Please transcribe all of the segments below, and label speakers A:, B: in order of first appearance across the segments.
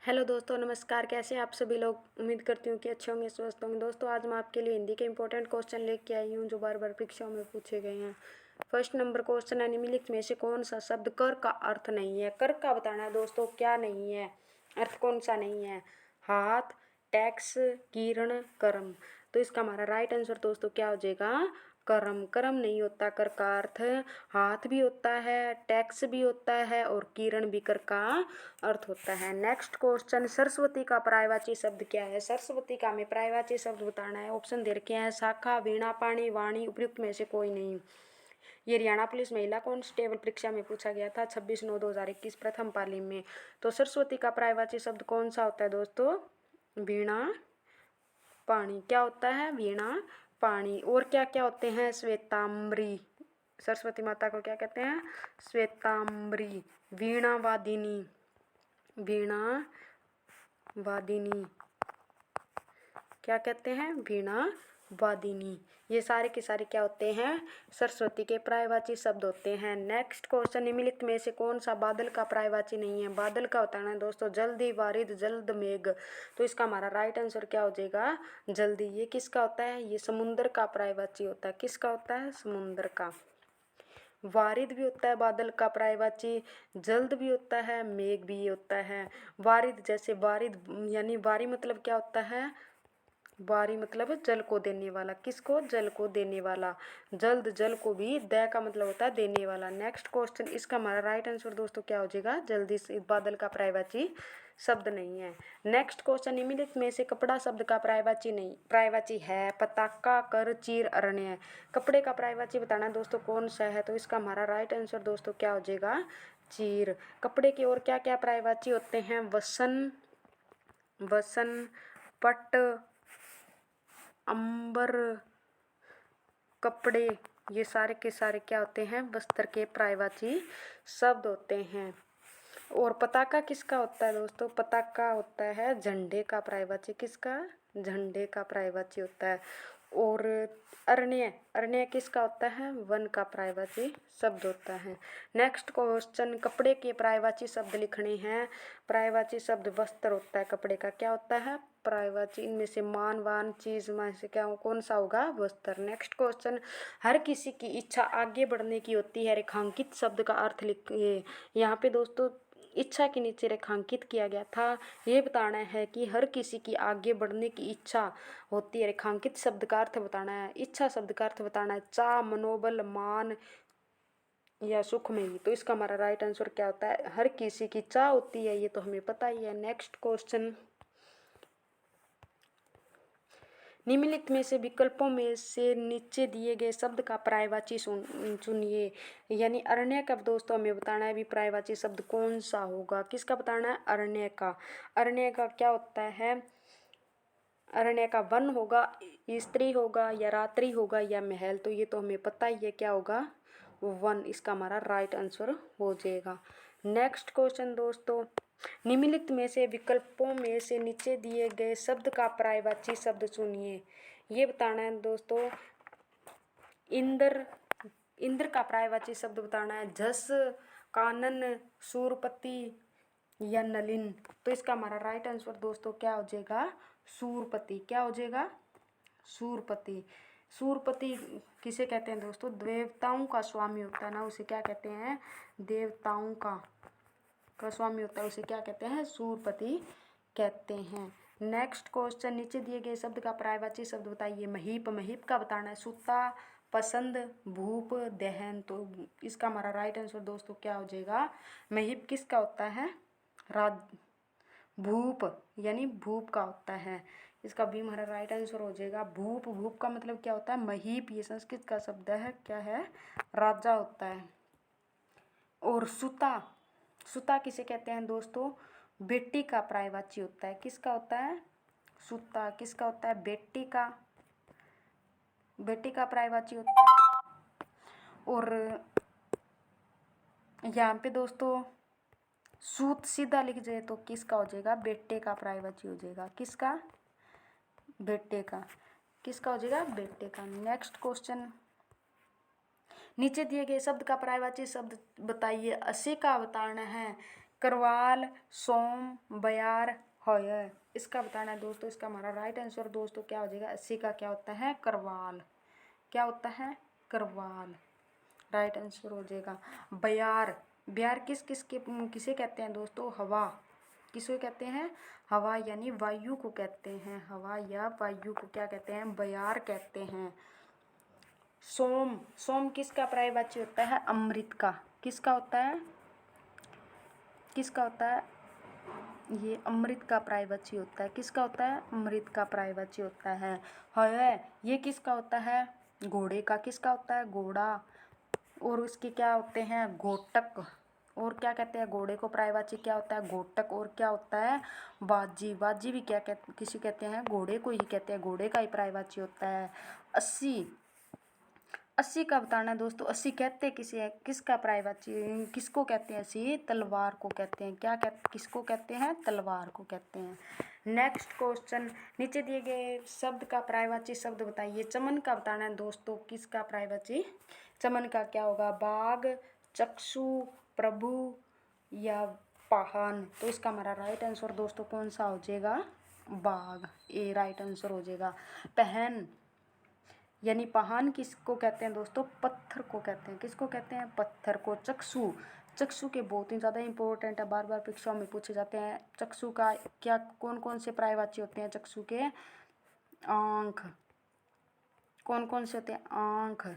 A: Hello दोस्तों, नमस्कार। कैसे हैं आप सभी लोग? उम्मीद करती हूँ कि अच्छे होंगे, स्वस्थ होंगे। दोस्तों, आज मैं आपके लिए हिंदी के इंपॉर्टेंट क्वेश्चन लेके आई हूँ जो बार बार परीक्षाओं में पूछे गए हैं। फर्स्ट नंबर क्वेश्चन है, निम्नलिखित में से कौन सा शब्द कर का अर्थ नहीं है? कर का बताना है दोस्तों, क्या नहीं है, अर्थ कौन सा नहीं है? हाथ, टैक्स, किरण, कर्म। तो इसका हमारा राइट आंसर दोस्तों क्या हो जाएगा? कर्म। कर्म नहीं होता कर का अर्थ। हाथ भी होता है, टैक्स भी होता है और किरण भी कर का अर्थ होता है। नेक्स्ट क्वेश्चन, सरस्वती का पर्यायवाची शब्द क्या है? सरस्वती का हमें पर्यायवाची शब्द बताना है। ऑप्शन दे रखे हैं, शाखा, वीणा, पाणी, वाणी, उपयुक्त में से कोई नहीं। ये हरियाणा पुलिस महिला कांस्टेबल परीक्षा में पूछा गया था 26/9/2021 प्रथम पाली में। तो सरस्वती का पर्यायवाची शब्द कौन सा होता है दोस्तों? वीणा, पाणी। क्या होता है? वीणा, पाणी। और क्या क्या होते हैं? श्वेतांबरी। सरस्वती माता को क्या कहते हैं? श्वेतांबरी। वीणा वादिनी, वीणा वादिनी। क्या कहते हैं? वीणा वादिनी। ये सारे के सारे क्या होते हैं? सरस्वती के पर्यायवाची शब्द होते हैं। नेक्स्ट क्वेश्चन, निम्नलिखित में से कौन सा बादल का पर्यायवाची नहीं है? बादल का बताना है दोस्तों, जल्दी, वारिद, जल्द, मेघ। तो इसका हमारा राइट आंसर क्या हो जाएगा? जल्दी। ये किसका होता है? ये समुद्र का पर्यायवाची होता है। किसका होता है? समुद्र का। वारिद भी होता है बादल का पर्यायवाची, जल्द भी होता है, मेघ भी होता है। वारिद, जैसे वारिद यानी वारी मतलब क्या होता है? वारी मतलब जल को देने वाला। किसको? जल को देने वाला। जल्द, जल को भी द का मतलब होता है देने वाला। नेक्स्ट क्वेश्चन, इसका हमारा राइट आंसर दोस्तों क्या हो जाएगा? जल्दी। से बादल का पर्यायवाची शब्द नहीं है। नेक्स्ट क्वेश्चन, निम्नलिखित में से कपड़ा शब्द का पर्यायवाची नहीं, पर्यायवाची है? पताका, कर, चीर, अरण्य। कपड़े का पर्यायवाची बताना है दोस्तों कौन सा है? तो इसका हमारा राइट आंसर दोस्तों क्या हो जाएगा? चीर। कपड़े के और क्या क्या पर्यायवाची होते हैं? वसन, वसन, पट, अंबर, कपड़े। ये सारे के सारे क्या होते हैं? वस्त्र के पर्यायवाची शब्द होते हैं। और पताका किसका होता है दोस्तों? पताका होता है झंडे का पर्यायवाची। किसका? झंडे का पर्यायवाची होता है। और अरण्य, अरण्य किसका होता है? वन का पर्यायवाची शब्द होता है। नेक्स्ट क्वेश्चन, कपड़े के पर्यायवाची शब्द लिखने हैं। पर्यायवाची शब्द वस्त्र होता है कपड़े का। क्या होता है? पर्यायवाची। इनमें से मान, वान, चीज में से क्या कौन सा होगा? वस्त्र। नेक्स्ट क्वेश्चन, हर किसी की इच्छा आगे बढ़ने की होती है। रेखांकित शब्द का अर्थ लिखिए। यहाँ पे दोस्तों इच्छा के नीचे रेखांकित किया गया था। ये बताना है कि हर किसी की आगे बढ़ने की इच्छा होती है। रेखांकित शब्द का अर्थ बताना है। इच्छा शब्द का अर्थ बताना है चाह, मनोबल, मान या सुख में ही। तो इसका हमारा राइट आंसर क्या होता है? हर किसी की चाह होती है, ये तो हमें पता ही है। नेक्स्ट क्वेश्चन, निम्नलिखित में से विकल्पों में से नीचे दिए गए शब्द का पर्यायवाची चुनिए। यानी अरण्य का दोस्तों हमें बताना है भी पर्यायवाची शब्द कौन सा होगा। किसका बताना है? अरण्य का। अरण्य का क्या होता है? अरण्य का वन होगा, स्त्री होगा, या रात्रि होगा, या महल। तो ये तो हमें पता ही है क्या होगा? वन। इसका हमारा राइट आंसर हो जाएगा। नेक्स्ट क्वेश्चन दोस्तों, निम्नलिखित में से विकल्पों में से नीचे दिए गए शब्द का पर्यायवाची शब्द चुनिए। ये बताना है दोस्तों, इंद्र, इंद्र का पर्यायवाची शब्द बताना है। झस, कानन, शूरपति या नलिन। तो इसका हमारा राइट आंसर दोस्तों क्या हो जाएगा? शूरपति। क्या हो जाएगा? शूरपति। शूरपति किसे कहते हैं दोस्तों? देवताओं का स्वामी होता है ना, उसे क्या कहते हैं? देवताओं का स्वामी होता है, उसे क्या कहते हैं? शूरपति कहते हैं। नेक्स्ट क्वेश्चन, नीचे दिए गए शब्द का पर्यायवाची शब्द बताइए। महीप, महीप का बताना है सूता, पसंद, भूप, दहन। तो इसका हमारा राइट आंसर दोस्तों क्या हो जाएगा? महीप किसका होता है? राज, भूप यानी भूप का होता है। इसका भी हमारा राइट आंसर हो जाएगा भूप। भूप का मतलब क्या होता है? महीप। ये संस्कृत का शब्द है। क्या है? राजा होता है। और सुता, सुता किसे कहते हैं दोस्तों? बेटी का पर्यायवाची होता है। किसका होता है? सुता। किसका होता है? बेटी का। बेटी का पर्यायवाची होता है। और यहाँ पे दोस्तों सूत सीधा लिख जाए तो किसका हो जाएगा? बेटे का पर्यायवाची हो जाएगा। किसका? बेटे का। किसका हो जाएगा? बेटे का। नेक्स्ट क्वेश्चन, नीचे दिए गए शब्द का पर्यायवाची शब्द बताइए। असे का बताना है करवाल, सोम, बयार, होय। इसका बताना है दोस्तों। इसका हमारा राइट आंसर दोस्तों क्या हो जाएगा? 80 का क्या होता है? करवाल। क्या होता है? करवाल। राइट आंसर हो जाएगा। बयार, बयार किसे कहते हैं दोस्तों? हवा। किसे कहते हैं? हवा यानी वायु को कहते हैं। हवा या वायु को क्या कहते हैं? बयार कहते हैं। सोम, सोम किसका पर्यायवाची होता है? अमृत का। किसका होता है? किसका होता है? ये अमृत का पर्यायवाची होता है। किसका होता है? अमृत का पर्यायवाची होता है। ये किसका होता है? घोड़े का। किसका होता है? घोड़ा। और उसके क्या होते हैं? घोटक। और क्या कहते हैं? घोड़े को पर्यायवाची क्या होता है? घोटक। और क्या होता है? बाजी। बाजी भी क्या कहते, किसी कहते हैं? घोड़े को ही कहते हैं। घोड़े का ही पर्यायवाची होता है। 80, 80 का बताना है दोस्तों। 80 कहते हैं किसे? किसका पर्यायवाची? किसको कहते हैं 80? तलवार को कहते हैं। क्या कहते, किसको कहते हैं? तलवार को कहते हैं। नेक्स्ट क्वेश्चन, नीचे दिए गए शब्द का पर्यायवाची शब्द बताइए। चमन का बताना है दोस्तों। किसका पर्यायवाची? चमन का क्या होगा? बाघ, चक्षु, प्रभु या पाहन। तो इसका हमारा राइट आंसर दोस्तों कौन सा हो जाएगा? बाघ। ए राइट आंसर हो जाएगा। पहन यानी पहान किसको कहते हैं दोस्तों? पत्थर को कहते हैं। किसको कहते हैं? पत्थर को। चक्षु, चक्षु के बहुत ही ज़्यादा इंपॉर्टेंट है, बार बार परीक्षाओं में पूछे जाते हैं। चक्षु का क्या, कौन कौन से पर्यायवाची होते हैं चक्षु के? आँख। कौन कौन से होते हैं? आँख,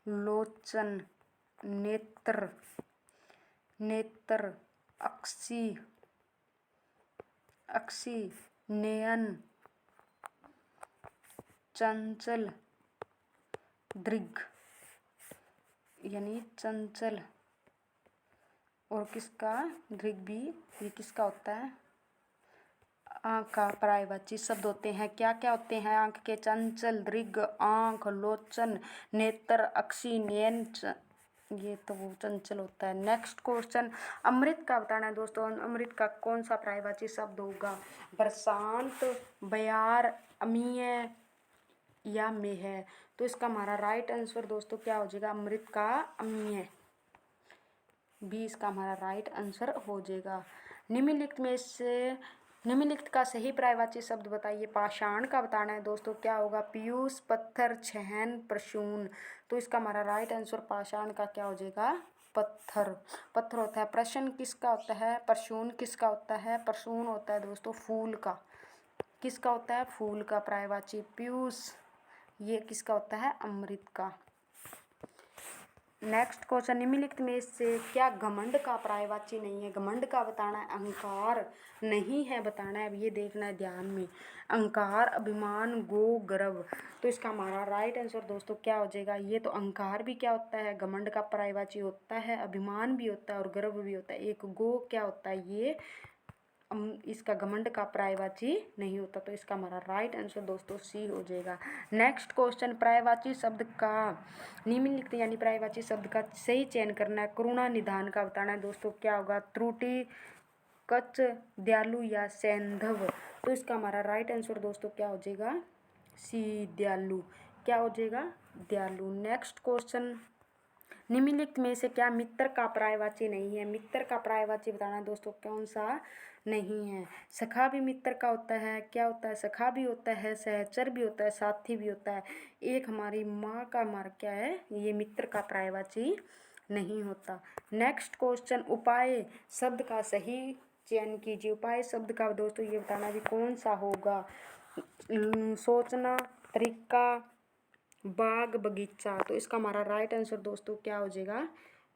A: लोचन, नेत्र, नेत्र, अक्षी, अक्षी, नयन, चंचल, दृग यानी चंचल। और किसका? दृग भी, ये किसका होता है? आँख का पर्यायवाची शब्द होते हैं। क्या क्या होते हैं आँख के? चंचल, दृग, आँख, लोचन, नेत्र, अक्षी, नयन। ये तो वो चंचल होता है। नेक्स्ट क्वेश्चन, अमृत का बताना है दोस्तों। अमृत का कौन सा पर्यायवाची शब्द होगा? बरसात, बयार, अमीय या मेह। तो इसका हमारा राइट आंसर दोस्तों क्या हो जाएगा? अमृत का अमीय। भी इसका हमारा राइट आंसर हो जाएगा। निम्नलिखित में से निम्नलिखित का सही पर्यायवाची शब्द बताइए। पाषाण का बताना है दोस्तों। क्या होगा? पीयूष, पत्थर, छहन, प्रसून। तो इसका हमारा राइट आंसर पाषाण का क्या हो जाएगा? पत्थर। पत्थर होता है। प्रश्न किसका होता है? प्रसून किसका होता है? प्रसून होता है दोस्तों फूल का। किसका होता है? फूल का पर्यायवाची। पीयूष ये किसका होता है? अमृत का। नेक्स्ट क्वेश्चन, निम्नलिखित में से क्या घमंड का पर्यायवाची नहीं है? घमंड का बताना है। अहंकार नहीं है बताना है। अब ये देखना है ध्यान में। अहंकार, अभिमान, गो, गर्व। तो इसका हमारा राइट आंसर दोस्तों क्या हो जाएगा? ये तो अहंकार भी क्या होता है? घमंड का पर्यायवाची होता है। अभिमान भी होता है और गर्व भी होता है। एक गो क्या होता है? ये इसका घमंड का पर्यायवाची नहीं होता। तो इसका हमारा राइट आंसर दोस्तों सी हो जाएगा। नेक्स्ट क्वेश्चन, पर्यायवाची शब्द का निम्नलिखित यानी पर्यायवाची शब्द का सही चयन करना है। करुणा निधान का बताना है दोस्तों। क्या होगा? त्रुटि, कच, दयालु या सैंधव। तो इसका हमारा राइट आंसर दोस्तों क्या हो जाएगा? सी दयालु। क्या हो जाएगा? दयालु। नेक्स्ट क्वेश्चन, निम्नलिखित में से क्या मित्र का पर्यायवाची नहीं है? मित्र का पर्यायवाची बताना है दोस्तों कौन सा नहीं है? सखा भी मित्र का होता है। क्या होता है? सखा भी होता है, सहचर भी होता है, साथी भी होता है। एक हमारी माँ का हमारा क्या है? ये मित्र का पर्यायवाची नहीं होता। नेक्स्ट क्वेश्चन, उपाय शब्द का सही चयन कीजिए। उपाय शब्द का दोस्तों ये बताना भी कौन सा होगा? सोचना, तरीका, बाग, बगीचा। तो इसका हमारा राइट आंसर दोस्तों क्या हो जाएगा?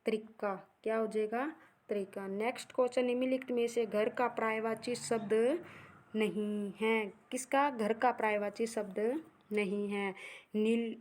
A: तरीका। क्या हो जाएगा? तरीका। नेक्स्ट क्वेश्चन, निम्नलिखित में से घर का पर्यायवाची शब्द नहीं है। किसका? घर का पर्यायवाची शब्द नहीं है। नील,